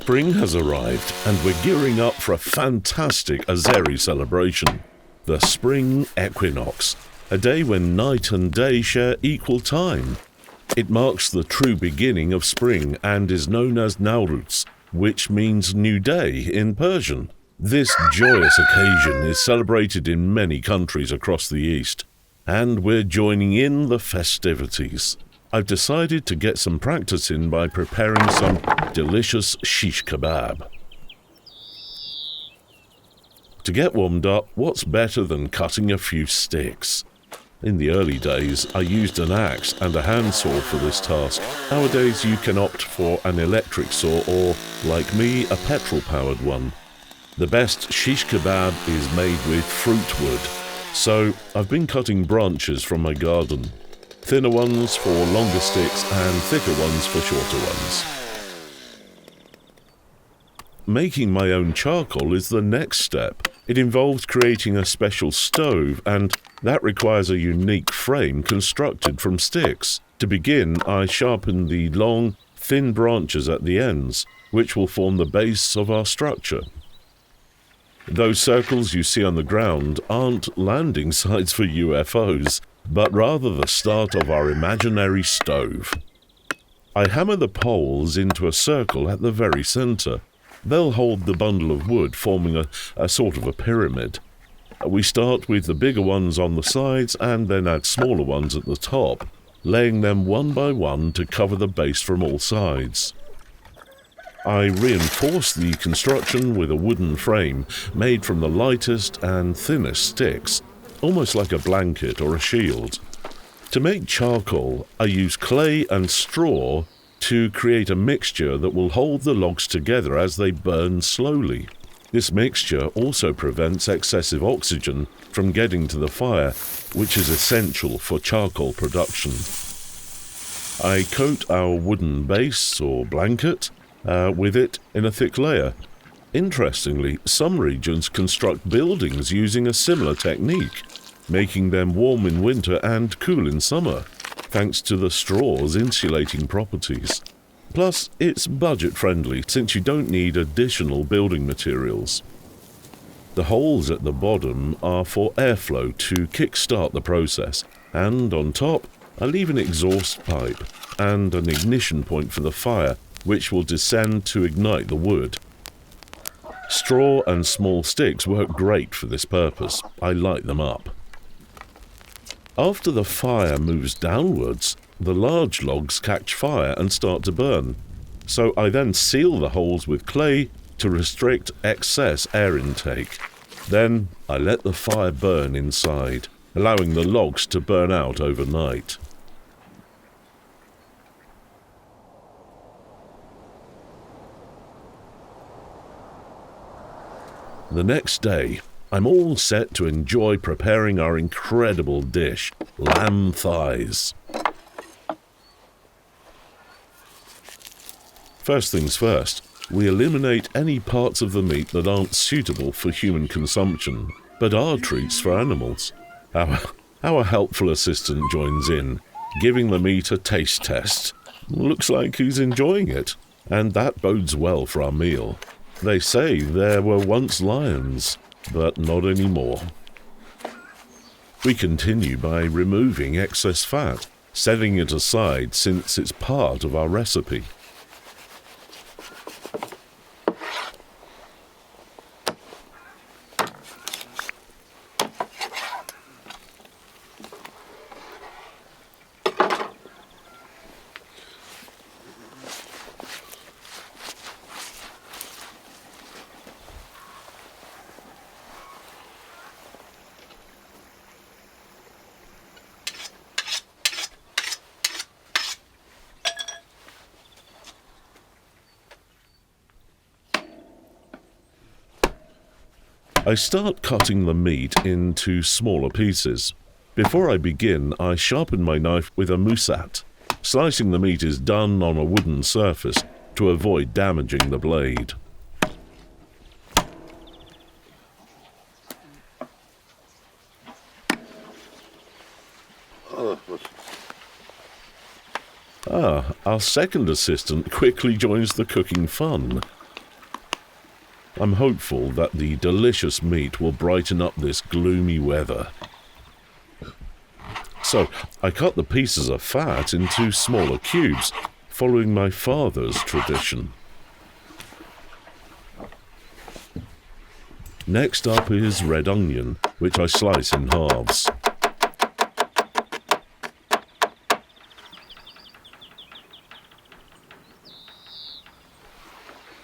Spring has arrived and we're gearing up for a fantastic Azeri celebration, the spring equinox, a day when night and day share equal time. It marks the true beginning of spring and is known as Nowruz, which means new day in Persian. This joyous occasion is celebrated in many countries across the East, and we're joining in the festivities. I've decided to get some practice in by preparing some delicious shish kebab. To get warmed up, what's better than cutting a few sticks? In the early days, I used an axe and a handsaw for this task. Nowadays, you can opt for an electric saw or, like me, a petrol-powered one. The best shish kebab is made with fruit wood, so I've been cutting branches from my garden. Thinner ones for longer sticks and thicker ones for shorter ones. Making my own charcoal is the next step. It involves creating a special stove, and that requires a unique frame constructed from sticks. To begin, I sharpen the long, thin branches at the ends, which will form the base of our structure. Those circles you see on the ground aren't landing sites for UFOs, but rather the start of our imaginary stove. I hammer the poles into a circle at the very center. They'll hold the bundle of wood, forming a sort of a pyramid. We start with the bigger ones on the sides and then add smaller ones at the top, laying them one by one to cover the base from all sides. I reinforce the construction with a wooden frame made from the lightest and thinnest sticks, almost like a blanket or a shield. To make charcoal, I use clay and straw to create a mixture that will hold the logs together as they burn slowly. This mixture also prevents excessive oxygen from getting to the fire, which is essential for charcoal production. I coat our wooden base or blanket with it in a thick layer. Interestingly, some regions construct buildings using a similar technique, making them warm in winter and cool in summer, thanks to the straw's insulating properties. Plus, it's budget-friendly since you don't need additional building materials. The holes at the bottom are for airflow to kick-start the process, and on top, I leave an exhaust pipe and an ignition point for the fire, which will descend to ignite the wood. Straw and small sticks work great for this purpose. I light them up. After the fire moves downwards, the large logs catch fire and start to burn. So I then seal the holes with clay to restrict excess air intake. Then I let the fire burn inside, allowing the logs to burn out overnight. The next day, I'm all set to enjoy preparing our incredible dish, lamb thighs. First things first, we eliminate any parts of the meat that aren't suitable for human consumption, but are treats for animals. Our helpful assistant joins in, giving the meat a taste test. Looks like he's enjoying it, and that bodes well for our meal. They say there were once lions, but not anymore. We continue by removing excess fat, setting it aside since it's part of our recipe. I start cutting the meat into smaller pieces. Before I begin, I sharpen my knife with a musat. Slicing the meat is done on a wooden surface to avoid damaging the blade. Our second assistant quickly joins the cooking fun. I'm hopeful that the delicious meat will brighten up this gloomy weather. So, I cut the pieces of fat into smaller cubes, following my father's tradition. Next up is red onion, which I slice in halves.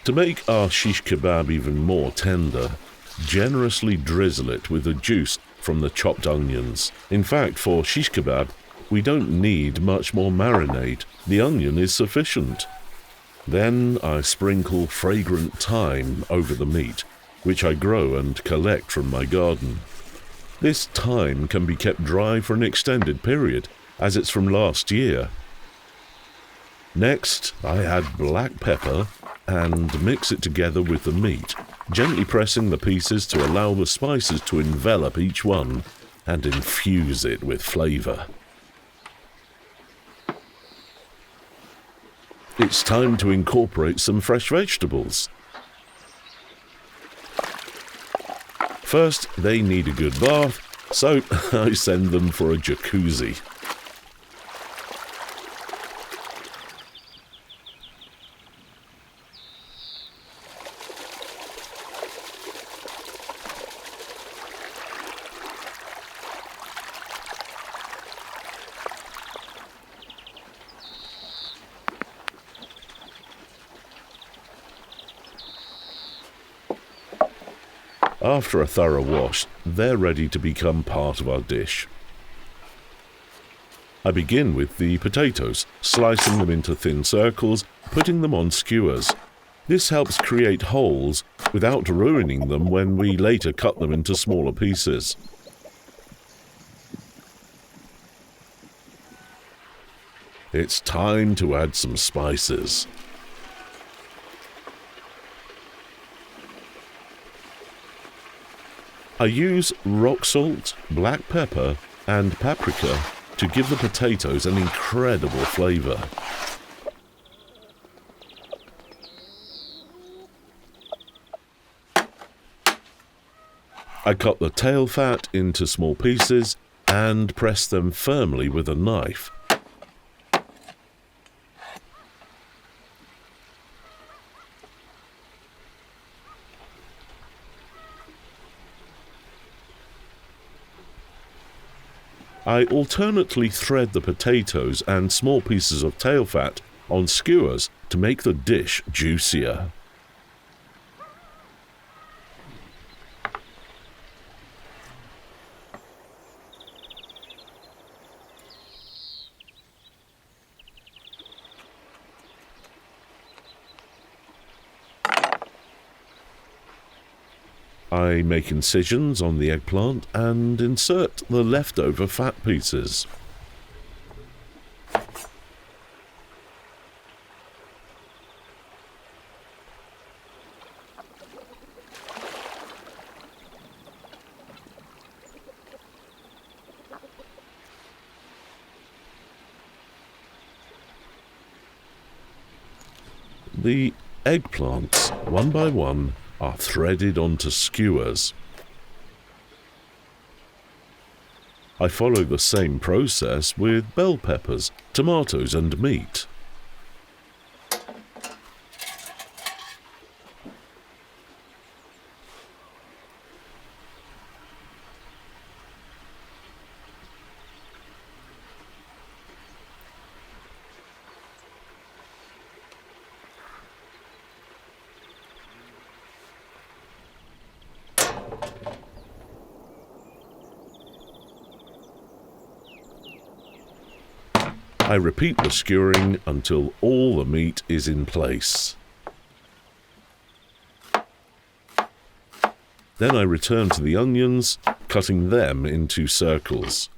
To make our shish kebab even more tender, generously drizzle it with the juice from the chopped onions. In fact, for shish kebab, we don't need much more marinade. The onion is sufficient. Then I sprinkle fragrant thyme over the meat, which I grow and collect from my garden. This thyme can be kept dry for an extended period, as it's from last year. Next, I add black pepper and mix it together with the meat, gently pressing the pieces to allow the spices to envelop each one and infuse it with flavor. It's time to incorporate some fresh vegetables. First, they need a good bath, so I send them for a jacuzzi. After a thorough wash, they're ready to become part of our dish. I begin with the potatoes, slicing them into thin circles, putting them on skewers. This helps create holes without ruining them when we later cut them into smaller pieces. It's time to add some spices. I use rock salt, black pepper, and paprika to give the potatoes an incredible flavor. I cut the tail fat into small pieces and press them firmly with a knife. I alternately thread the potatoes and small pieces of tail fat on skewers to make the dish juicier. I make incisions on the eggplant and insert the leftover fat pieces. The eggplants, one by one, are threaded onto skewers. I follow the same process with bell peppers, tomatoes, and meat. I repeat the skewering until all the meat is in place. Then I return to the onions, cutting them into circles.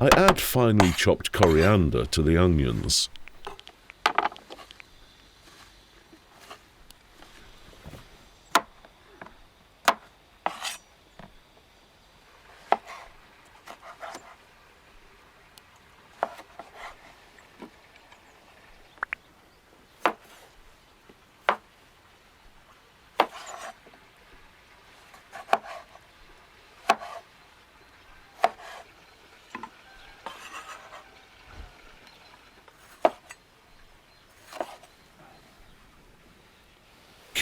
I add finely chopped coriander to the onions.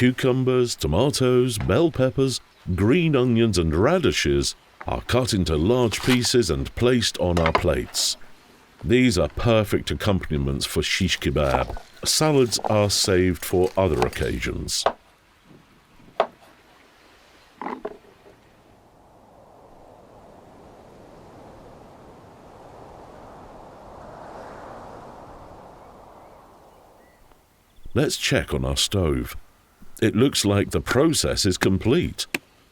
cucumbers, tomatoes, bell peppers, green onions and radishes are cut into large pieces and placed on our plates. These are perfect accompaniments for shish kebab. Salads are saved for other occasions. Let's check on our stove. It looks like the process is complete.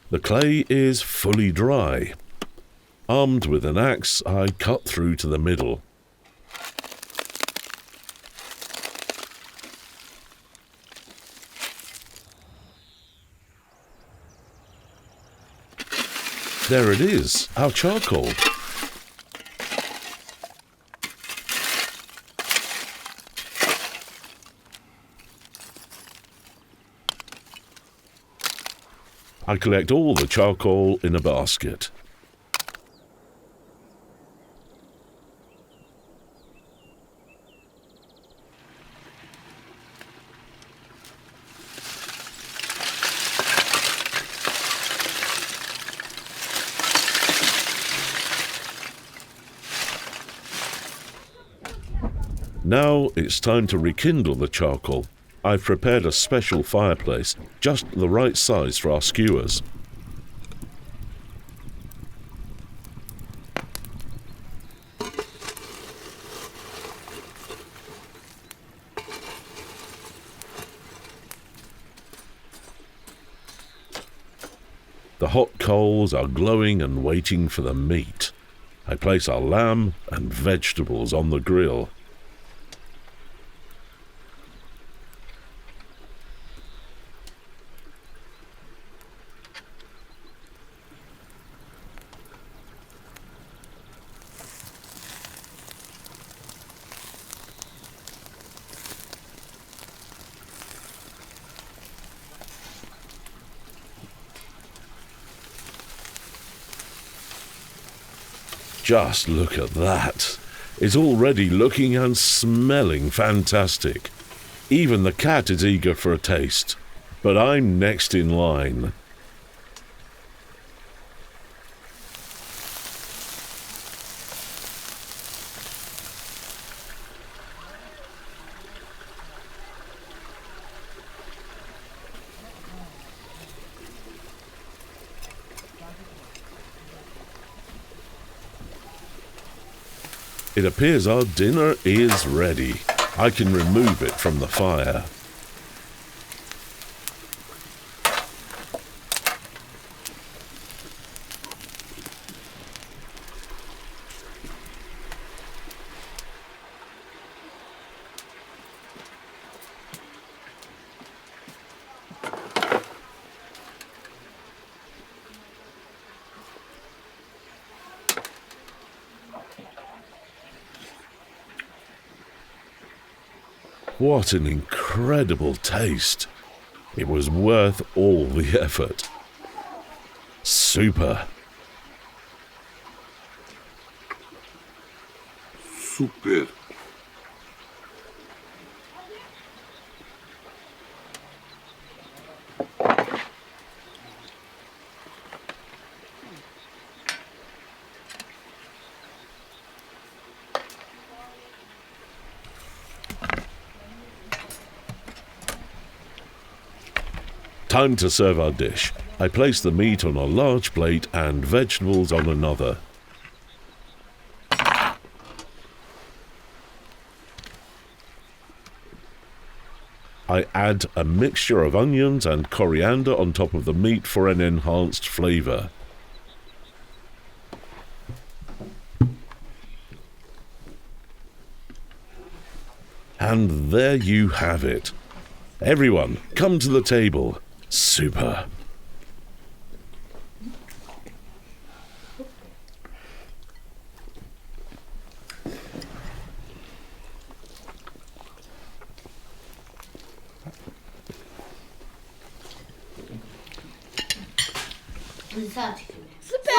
The clay is fully dry. Armed with an axe, I cut through to the middle. There it is, our charcoal. I collect all the charcoal in a basket. Now it's time to rekindle the charcoal. I've prepared a special fireplace, just the right size for our skewers. The hot coals are glowing and waiting for the meat. I place our lamb and vegetables on the grill. Just look at that. It's already looking and smelling fantastic. Even the cat is eager for a taste. But I'm next in line. It appears our dinner is ready. I can remove it from the fire. What an incredible taste. It was worth all the effort. Super. Super. Time to serve our dish. I place the meat on a large plate and vegetables on another. I add a mixture of onions and coriander on top of the meat for an enhanced flavor. And there you have it. Everyone, come to the table. Super. Super! Super!